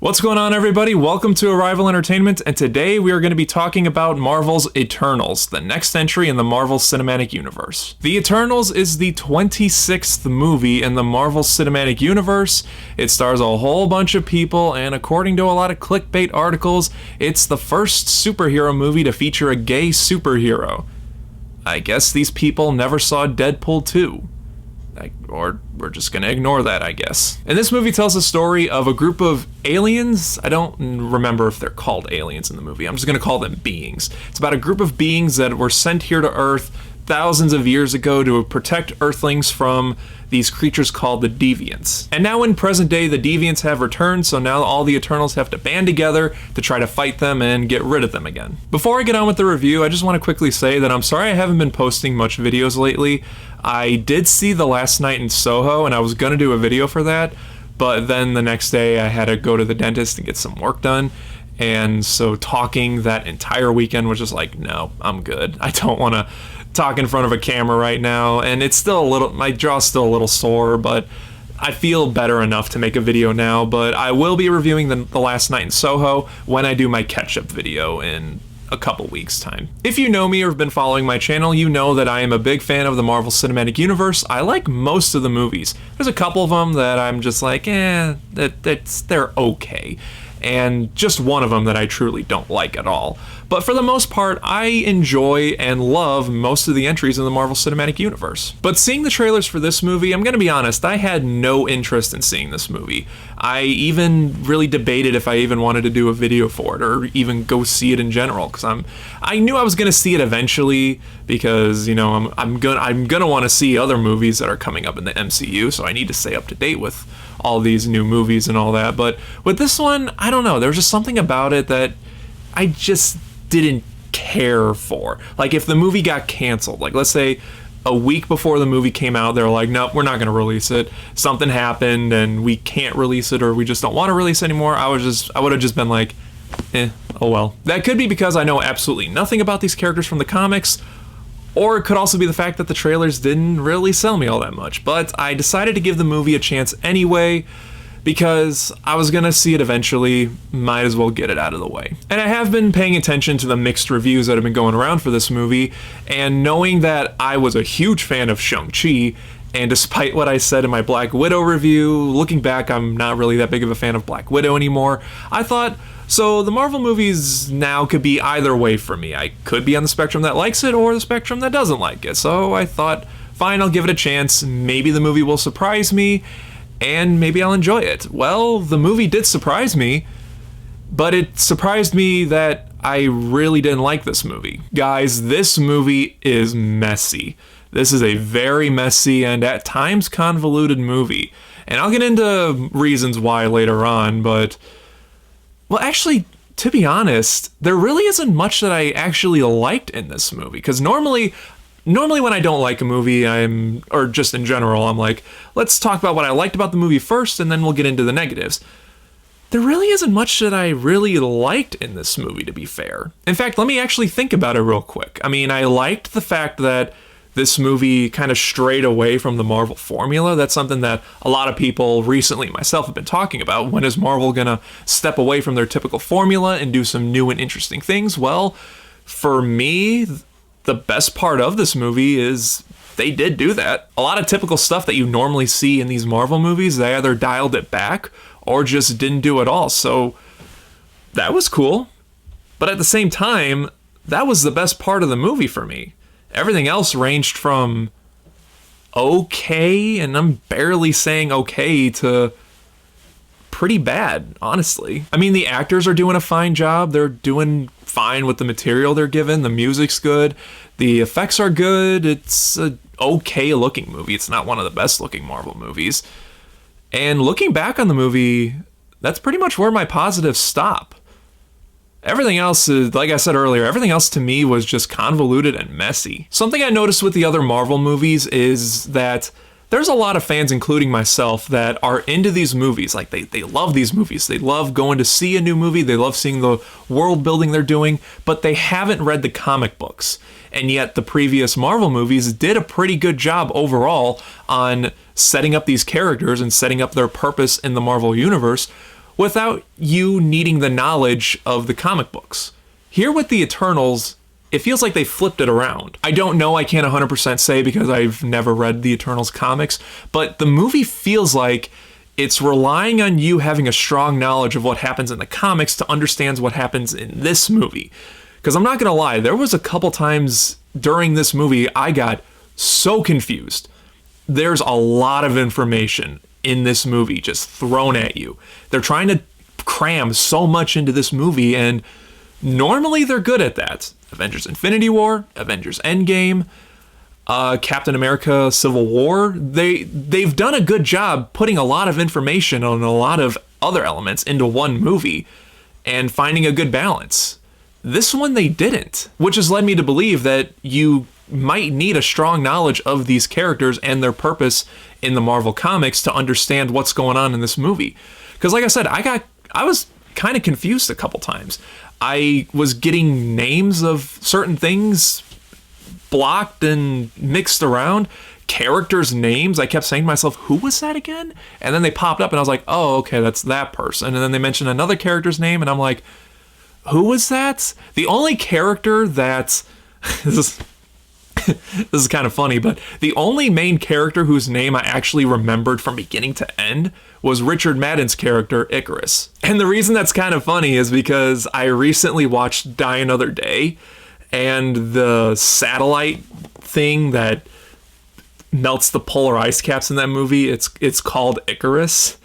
What's going on, everybody? Welcome to Arrival Entertainment, and today we are going to be talking about Marvel's Eternals, the next entry in the Marvel Cinematic Universe. The Eternals is the 26th movie in the Marvel Cinematic Universe. It stars a whole bunch of people, and according to a lot of clickbait articles, it's the first superhero movie to feature a gay superhero. I guess these people never saw Deadpool 2. Or we're just gonna ignore that, I guess. And this movie tells the story of a group of aliens. I don't remember if they're called aliens in the movie. I'm just gonna call them beings. It's about a group of beings that were sent here to Earth thousands of years ago to protect Earthlings from these creatures called the Deviants. And now in present day, the Deviants have returned, so now all the Eternals have to band together to try to fight them and get rid of them again. Before I get on with the review, I just want to quickly say that I'm sorry I haven't been posting much videos lately. I did see The Last Night in Soho, and I was gonna do a video for that, but then the next day I had to go to the dentist and get some work done. And so talking that entire weekend was just like, no, I'm good. I don't want to talk in front of a camera right now, and it's still a little, my jaw's still a little sore, but I feel better enough to make a video now. But I will be reviewing the Last Night in Soho when I do my catch-up video in a couple weeks time. If you know me or have been following my channel, you know that I am a big fan of the Marvel Cinematic Universe. I like most of the movies. There's a couple of them that I'm just like, they're okay. And just one of them that I truly don't like at all. But for the most part, I enjoy and love most of the entries in the Marvel Cinematic Universe. But seeing the trailers for this movie, I'm gonna be honest, I had no interest in seeing this movie. I even really debated if I even wanted to do a video for it or even go see it in general, because I knew I was gonna see it eventually, because you know I'm gonna want to see other movies that are coming up in the MCU, so I need to stay up to date with all these new movies and all that. But with this one, I don't know, there was just something about it that I just didn't care for. Like if the movie got canceled, like let's say a week before the movie came out, they're like, nope, we're not going to release it. Something happened and we can't release it, or we just don't want to release it anymore. I would have just been like, oh well. That could be because I know absolutely nothing about these characters from the comics, or it could also be the fact that the trailers didn't really sell me all that much. But I decided to give the movie a chance anyway, because I was gonna see it eventually, might as well get it out of the way. And I have been paying attention to the mixed reviews that have been going around for this movie, and knowing that I was a huge fan of Shang-Chi, and despite what I said in my Black Widow review, looking back, I'm not really that big of a fan of Black Widow anymore, I thought, so the Marvel movies now could be either way for me. I could be on the spectrum that likes it or the spectrum that doesn't like it. So I thought, fine, I'll give it a chance. Maybe the movie will surprise me, and maybe I'll enjoy it. Well, the movie did surprise me, but it surprised me that I really didn't like this movie. Guys, this movie is messy. This is a very messy and at times convoluted movie. And I'll get into reasons why later on, but well, actually, to be honest, there really isn't much that I actually liked in this movie, because normally when I don't like a movie, or just in general, I'm like, let's talk about what I liked about the movie first, and then we'll get into the negatives. There really isn't much that I really liked in this movie, to be fair. In fact, let me actually think about it real quick. I mean, I liked the fact that this movie kind of strayed away from the Marvel formula. That's something that a lot of people recently, myself, have been talking about. When is Marvel gonna step away from their typical formula and do some new and interesting things? Well, for me, the best part of this movie is they did do that. A lot of typical stuff that you normally see in these Marvel movies, they either dialed it back or just didn't do it all. So that was cool. But at the same time, that was the best part of the movie for me. Everything else ranged from okay, and I'm barely saying okay, to pretty bad, honestly. I mean, the actors are doing a fine job. They're doing fine with the material they're given. The music's good. The effects are good. It's a okay looking movie. It's not one of the best looking Marvel movies. And looking back on the movie, that's pretty much where my positives stop. Everything else is, like I said earlier, everything else to me was just convoluted and messy. Something I noticed with the other Marvel movies is that there's a lot of fans, including myself, that are into these movies. Like, they love these movies. They love going to see a new movie. They love seeing the world building they're doing, but they haven't read the comic books. And yet the previous Marvel movies did a pretty good job overall on setting up these characters and setting up their purpose in the Marvel universe, without you needing the knowledge of the comic books. Here with the Eternals, it feels like they flipped it around. I don't know, I can't 100% say because I've never read the Eternals comics, but the movie feels like it's relying on you having a strong knowledge of what happens in the comics to understand what happens in this movie. Because I'm not going to lie, there was a couple times during this movie I got so confused. There's a lot of information in this movie just thrown at you. They're trying to cram so much into this movie, and normally they're good at that. Avengers Infinity War, Avengers Endgame, Captain America Civil War. They've done a good job putting a lot of information on a lot of other elements into one movie and finding a good balance. This one they didn't, which has led me to believe that you might need a strong knowledge of these characters and their purpose in the Marvel comics to understand what's going on in this movie. Because like I said, I was kind of confused a couple times. I was getting names of certain things blocked and mixed around. Characters' names, I kept saying to myself, who was that again? And then they popped up and I was like, oh, okay, that's that person. And then they mentioned another character's name and I'm like, who was that? The only character that... this is kind of funny, but the only main character whose name I actually remembered from beginning to end was Richard Madden's character, Icarus. And the reason that's kind of funny is because I recently watched Die Another Day, and the satellite thing that melts the polar ice caps in that movie, it's called Icarus.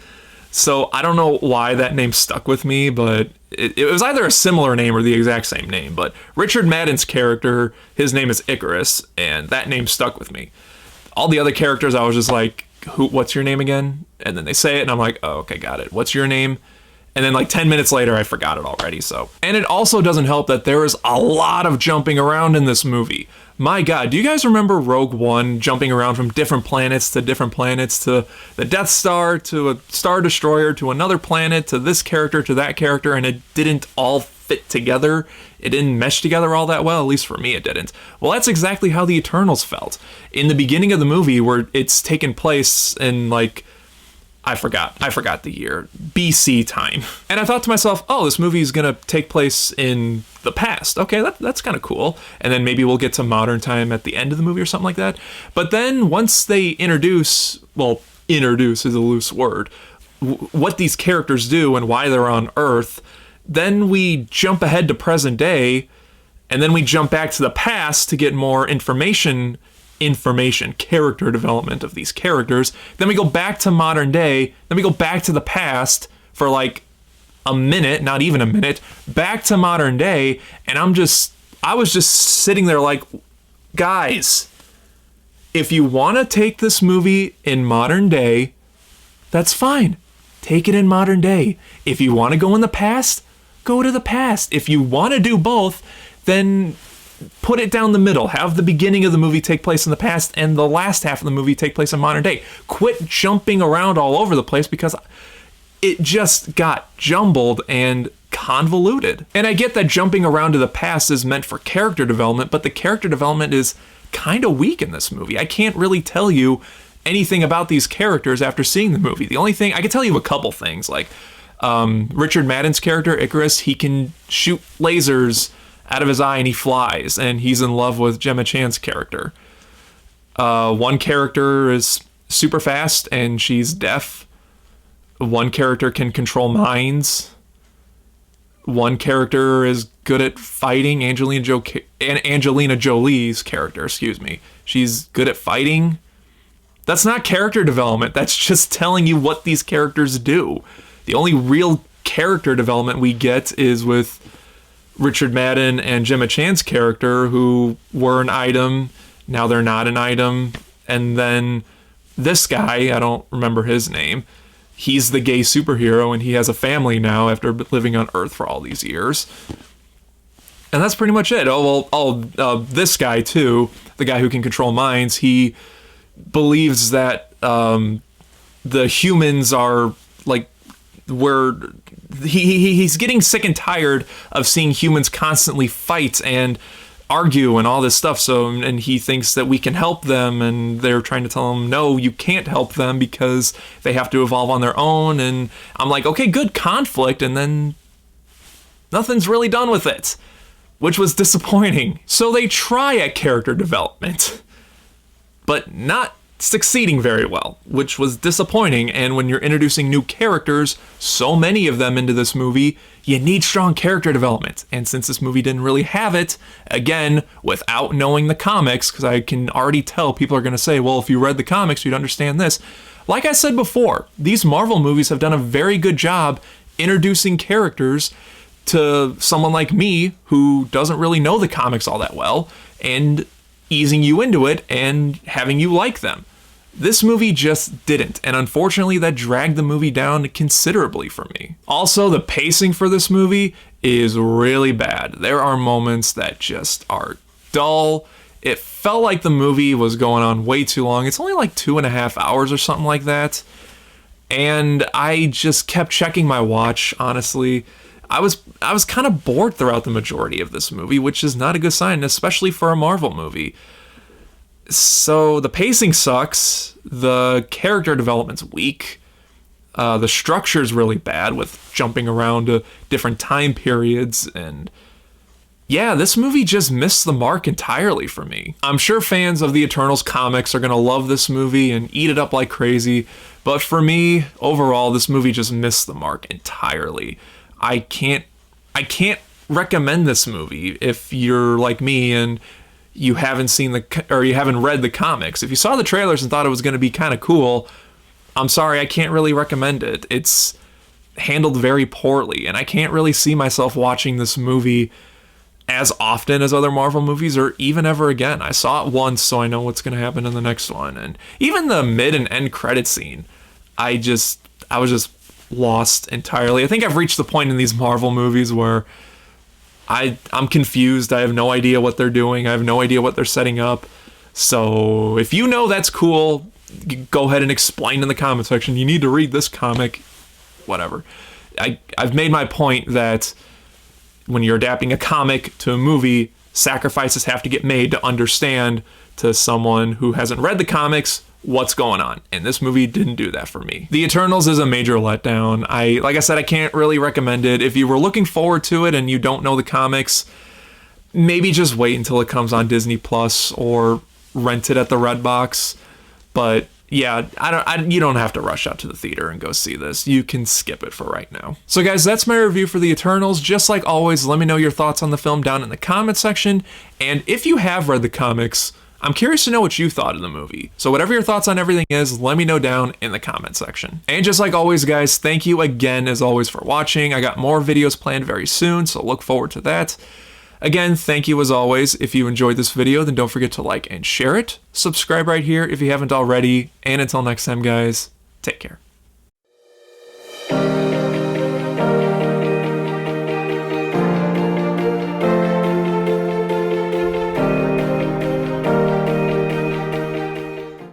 So I don't know why that name stuck with me, but it was either a similar name or the exact same name. But Richard Madden's character, his name is Icarus, and that name stuck with me. All the other characters, I was just like, what's your name again? And then they say it, and I'm like, oh, okay, got it. What's your name? And then like 10 minutes later, I forgot it already. So, and it also doesn't help that there is a lot of jumping around in this movie. My God, do you guys remember Rogue One jumping around from different planets to the Death Star, to a Star Destroyer, to another planet, to this character, to that character, and it didn't all fit together? It didn't mesh together all that well, at least for me it didn't. Well, that's exactly how the Eternals felt. In the beginning of the movie, where it's taken place in like, I forgot the year, BC time. And I thought to myself, oh, this movie is going to take place in the past. Okay, that's kind of cool. And then maybe we'll get to modern time at the end of the movie or something like that. But then once they introduce is a loose word, what these characters do and why they're on Earth, then we jump ahead to present day, and then we jump back to the past to get more information, character development of these characters. Then we go back to modern day. Then we go back to the past for like a minute, not even a minute, back to modern day. And I was just sitting there like, guys, if you want to take this movie in modern day, that's fine. Take it in modern day. If you want to go in the past, go to the past. If you want to do both, then put it down the middle. Have the beginning of the movie take place in the past and the last half of the movie take place in modern day. Quit jumping around all over the place because it just got jumbled and convoluted. And I get that jumping around to the past is meant for character development, but the character development is kind of weak in this movie. I can't really tell you anything about these characters after seeing the movie. The only thing, I can tell you a couple things, like Richard Madden's character, Icarus, he can shoot lasers out of his eye and he flies, and he's in love with Gemma Chan's character. One character is super fast and she's deaf. One character can control minds. One character is good at fighting. Angelina Jolie's character, she's good at fighting. That's not character development. That's just telling you what these characters do. The only real character development we get is with Richard Madden and Gemma Chan's character, who were an item, now they're not an item. And then this guy, I don't remember his name, he's the gay superhero and he has a family now after living on Earth for all these years. And that's pretty much it. This guy too, the guy who can control minds, he believes that the humans are like, he's getting sick and tired of seeing humans constantly fight and argue and all this stuff. So, and he thinks that we can help them, and they're trying to tell him, no, you can't help them because they have to evolve on their own. And I'm like, okay, good conflict. And then nothing's really done with it, which was disappointing. So they try at character development, but not succeeding very well, which was disappointing. And when you're introducing new characters, so many of them into this movie, you need strong character development. And since this movie didn't really have it, again, without knowing the comics, because I can already tell people are going to say, well, if you read the comics, you'd understand this. Like I said before, these Marvel movies have done a very good job introducing characters to someone like me who doesn't really know the comics all that well, and easing you into it and having you like them. This movie just didn't, and unfortunately that dragged the movie down considerably for me. Also, the pacing for this movie is really bad. There are moments that just are dull. It felt like the movie was going on way too long. It's only like 2.5 hours or something like that. And I just kept checking my watch, honestly. I was kind of bored throughout the majority of this movie, which is not a good sign, especially for a Marvel movie. So the pacing sucks, the character development's weak, the structure's really bad with jumping around to different time periods, and yeah, this movie just missed the mark entirely for me. I'm sure fans of the Eternals comics are gonna love this movie and eat it up like crazy, but for me, overall, this movie just missed the mark entirely. I can't recommend this movie if you're like me and you haven't seen you haven't read the comics. If you saw the trailers and thought it was going to be kind of cool, I'm sorry, I can't really recommend it. It's handled very poorly, and I can't really see myself watching this movie as often as other Marvel movies, or even ever again. I saw it once, so I know what's going to happen in the next one. And even the mid and end credit scene, I was just lost entirely. I think I've reached the point in these Marvel movies where I'm confused. I have no idea what they're doing. I have no idea what they're setting up. So if you know, that's cool. Go ahead and explain in the comment section. You need to read this comic. Whatever. I've made my point that when you're adapting a comic to a movie, sacrifices have to get made to understand to someone who hasn't read the comics what's going on, and this movie didn't do that for me. The Eternals is a major letdown. Like I said, I can't really recommend it. If you were looking forward to it and you don't know the comics, maybe just wait until it comes on Disney Plus or rent it at the Redbox. But yeah, you don't have to rush out to the theater and go see this. You can skip it for right now. So guys, that's my review for the Eternals. Just like always, let me know your thoughts on the film down in the comment section, and if you have read the comics, I'm curious to know what you thought of the movie. So whatever your thoughts on everything is, let me know down in the comment section. And just like always, guys, thank you again, as always, for watching. I got more videos planned very soon, so look forward to that. Again, thank you as always. If you enjoyed this video, then don't forget to like and share it. Subscribe right here if you haven't already. And until next time, guys, take care.